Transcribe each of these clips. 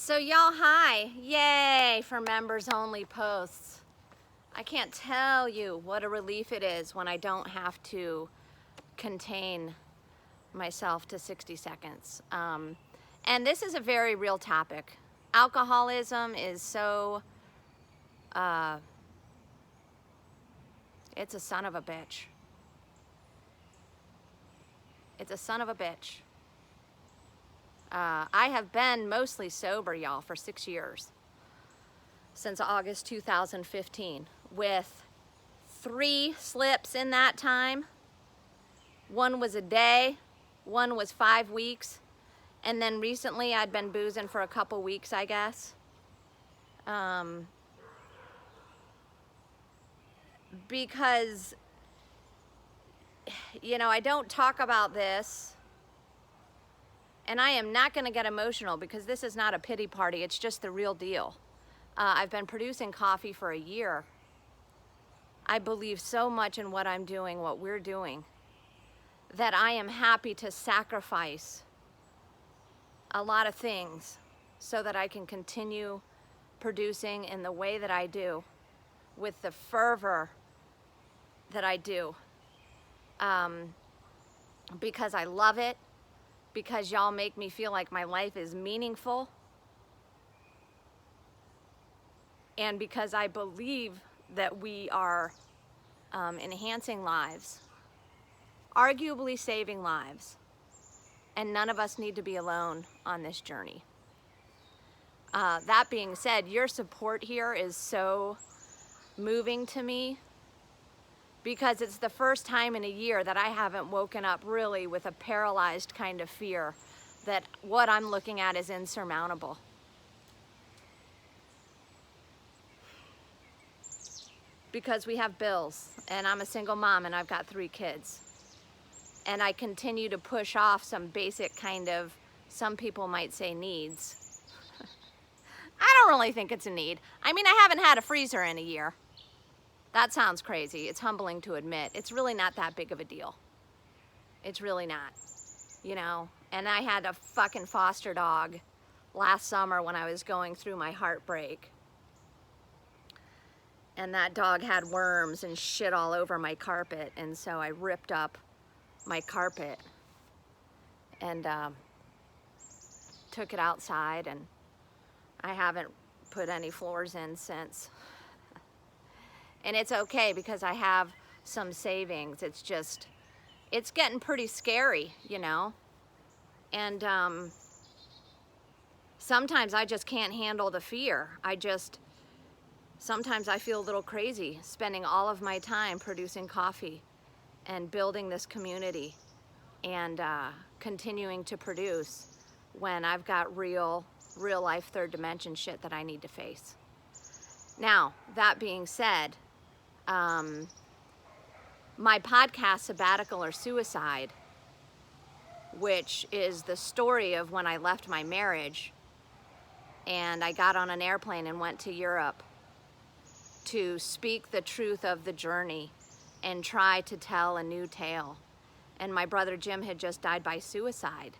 So y'all, hi, yay for members only posts. I can't tell you what a relief it is when I don't have to contain myself to 60 seconds. And this is a very real topic. Alcoholism is so, it's a son of a bitch. It's a son of a bitch. I have been mostly sober, y'all, for 6 years. Since August 2015, with 3 slips in that time. One was a day, one was 5 weeks, and then recently I'd been boozing for a couple weeks, I guess. Because, you know, I don't talk about this, and I am not going to get emotional because this is not a pity party, it's just the real deal. I've been producing coffee for a year. I believe so much in what I'm doing, what we're doing, that I am happy to sacrifice a lot of things so that I can continue producing in the way that I do, with the fervor that I do, because I love it, because y'all make me feel like my life is meaningful, and because I believe that we are enhancing lives, arguably saving lives, and none of us need to be alone on this journey. That being said, your support here is so moving to me, because it's the first time in a year that I haven't woken up really with a paralyzed kind of fear that what I'm looking at is insurmountable. Because we have bills, and I'm a single mom, and I've got 3 kids. And I continue to push off some basic kind of, some people might say, needs. I don't really think it's a need. I mean, I haven't had a freezer in a year. That sounds crazy. It's humbling to admit. It's really not that big of a deal. It's really not, you know? And I had a fucking foster dog last summer when I was going through my heartbreak. And that dog had worms and shit all over my carpet, and so I ripped up my carpet and took it outside, and I haven't put any floors in since. And it's okay because I have some savings. It's just, it's getting pretty scary, you know? And sometimes I just can't handle the fear. Sometimes I feel a little crazy spending all of my time producing coffee and building this community and continuing to produce when I've got real life third dimension shit that I need to face. Now, that being said, my podcast, Sabbatical or Suicide, which is the story of when I left my marriage and I got on an airplane and went to Europe to speak the truth of the journey and try to tell a new tale. And my brother Jim had just died by suicide.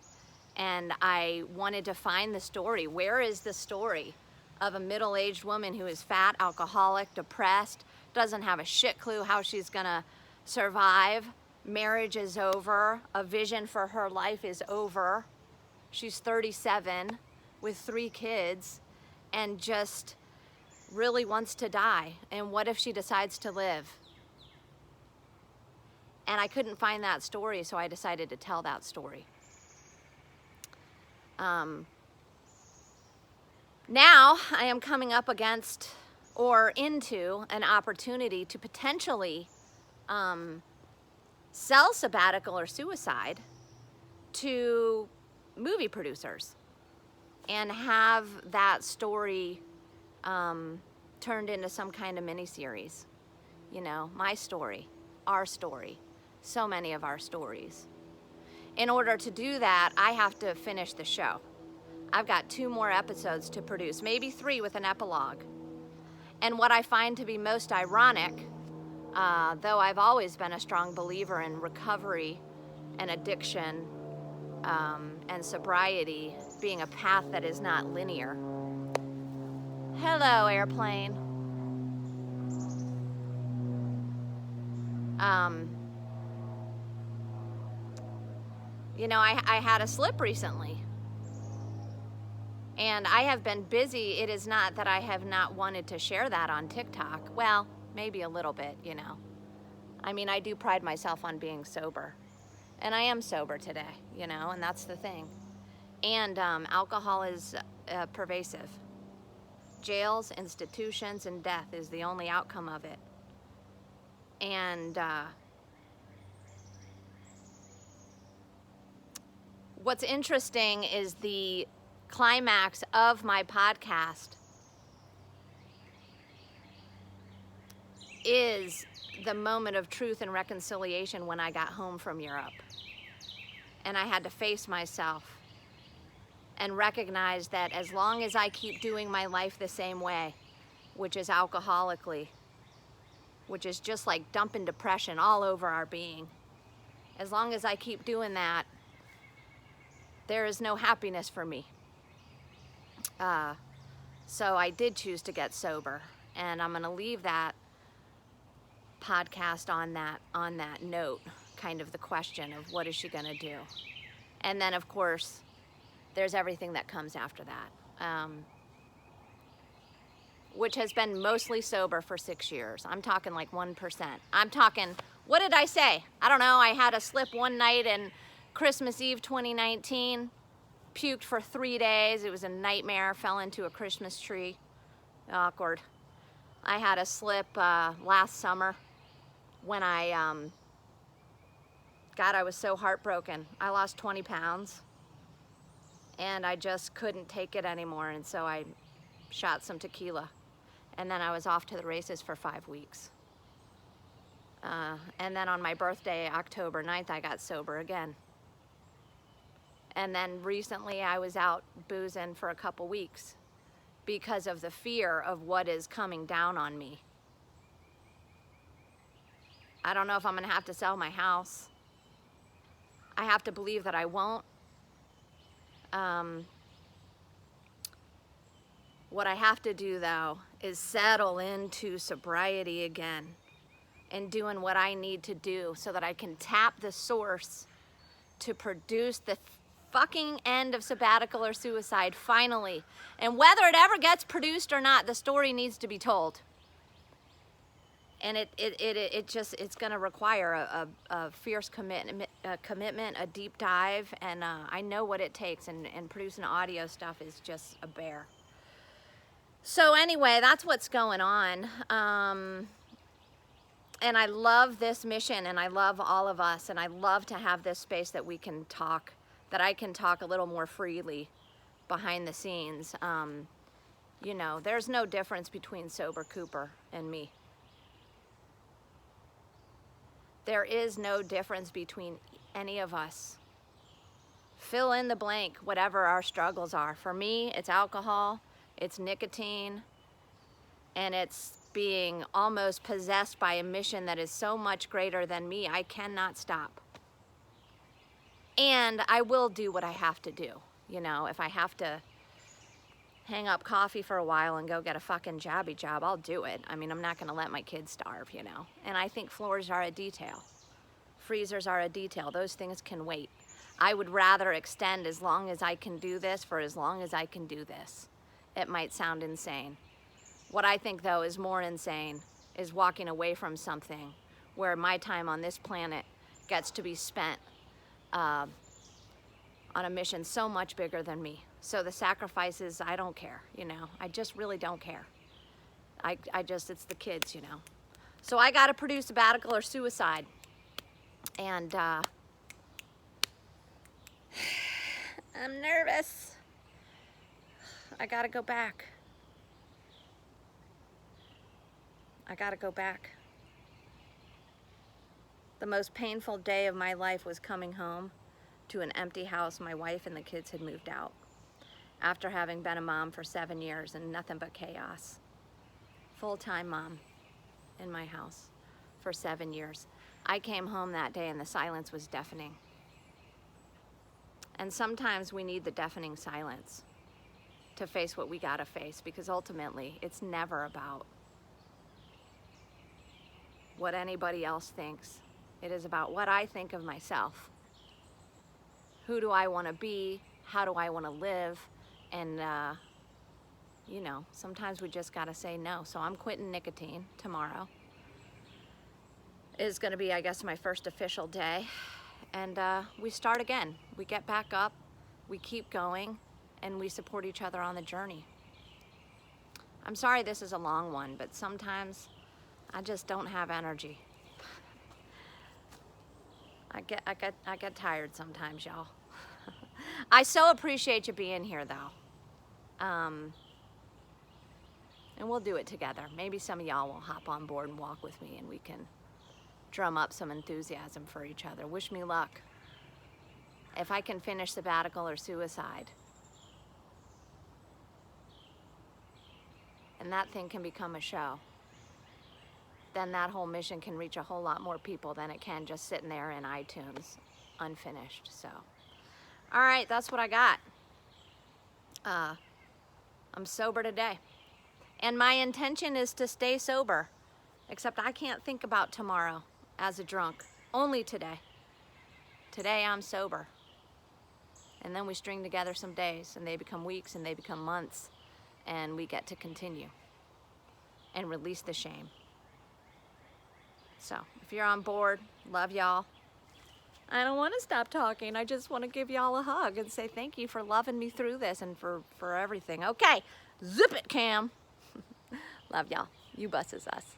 And I wanted to find the story. Where is the story of a middle-aged woman who is fat, alcoholic, depressed, doesn't have a shit clue how she's gonna survive? Marriage is over. A vision for her life is over. She's 37 with 3 kids and just really wants to die. And what if she decides to live? And I couldn't find that story, so I decided to tell that story. Now I am coming up against or into an opportunity to potentially sell Sabbatical or Suicide to movie producers and have that story turned into some kind of mini-series. You know, my story, our story, so many of our stories. In order to do that, I have to finish the show. I've got 2 more episodes to produce, maybe 3 with an epilogue. And what I find to be most ironic, though I've always been a strong believer in recovery and addiction and sobriety being a path that is not linear. Hello, airplane. You know, I had a slip recently. And I have been busy. It is not that I have not wanted to share that on TikTok. Well, maybe a little bit, you know. I mean, I do pride myself on being sober. And I am sober today, you know, and that's the thing. And alcohol is pervasive. Jails, institutions, and death is the only outcome of it. And what's interesting is the climax of my podcast is the moment of truth and reconciliation when I got home from Europe. And I had to face myself and recognize that as long as I keep doing my life the same way, which is alcoholically, which is just like dumping depression all over our being, as long as I keep doing that, there is no happiness for me. So I did choose to get sober, and I'm going to leave that podcast on that note, kind of the question of what is she going to do? And then, of course, there's everything that comes after that, which has been mostly sober for 6 years. I'm talking like 1%. I'm talking, what did I say? I don't know. I had a slip one night in Christmas Eve 2019. Puked for 3 days. It was a nightmare. Fell into a Christmas tree. Awkward. I had a slip last summer when I was so heartbroken. I lost 20 pounds and I just couldn't take it anymore, and so I shot some tequila, and then I was off to the races for 5 weeks. And then on my birthday, October 9th, I got sober again. And then recently I was out boozing for a couple weeks because of the fear of what is coming down on me. I don't know if I'm gonna have to sell my house. I have to believe that I won't. What I have to do, though, is settle into sobriety again and doing what I need to do so that I can tap the source to produce the fucking end of Sabbatical or Suicide finally. And whether it ever gets produced or not, the story needs to be told. And it's gonna require a fierce commitment, a deep dive, and I know what it takes, and producing audio stuff is just a bear. So anyway, that's what's going on. And I love this mission, and I love all of us, and I love to have this space that we can talk, that I can talk a little more freely behind the scenes. You know, there's no difference between sober Cooper and me. There is no difference between any of us. Fill in the blank, whatever our struggles are. For me, it's alcohol, it's nicotine, and it's being almost possessed by a mission that is so much greater than me. I cannot stop. And I will do what I have to do. You know, if I have to hang up coffee for a while and go get a fucking jobby job, I'll do it. I mean, I'm not gonna let my kids starve, you know. And I think floors are a detail. Freezers are a detail. Those things can wait. I would rather extend as long as I can do this for as long as I can do this. It might sound insane. What I think, though, is more insane is walking away from something where my time on this planet gets to be spent on a mission so much bigger than me. So the sacrifices, I don't care, you know. I just really don't care. It's the kids, you know. So I got to produce Sabbatical or Suicide. And I'm nervous. I got to go back. I got to go back. The most painful day of my life was coming home to an empty house. My wife and the kids had moved out after having been a mom for 7 years and nothing but chaos. Full-time mom in my house for 7 years. I came home that day and the silence was deafening. And sometimes we need the deafening silence to face what we gotta face, because ultimately it's never about what anybody else thinks. It is about what I think of myself. Who do I want to be? How do I want to live? And, you know, sometimes we just got to say no. So I'm quitting nicotine tomorrow. It's going to be, I guess, my first official day. And we start again. We get back up, we keep going, and we support each other on the journey. I'm sorry this is a long one, but sometimes I just don't have energy. I get tired sometimes, y'all. I so appreciate you being here, though. And we'll do it together. Maybe some of y'all will hop on board and walk with me, and we can drum up some enthusiasm for each other. Wish me luck. If I can finish sabbatical or suicide, and that thing can become a show, then that whole mission can reach a whole lot more people than it can just sitting there in iTunes unfinished. So, all right, that's what I got. I'm sober today, and my intention is to stay sober, except I can't think about tomorrow as a drunk, only today. Today I'm sober, and then we string together some days, and they become weeks, and they become months, and we get to continue and release the shame. So, if you're on board, love y'all. I don't want to stop talking. I just want to give y'all a hug and say thank you for loving me through this and for everything. Okay, zip it, Cam. Love y'all. You buses us.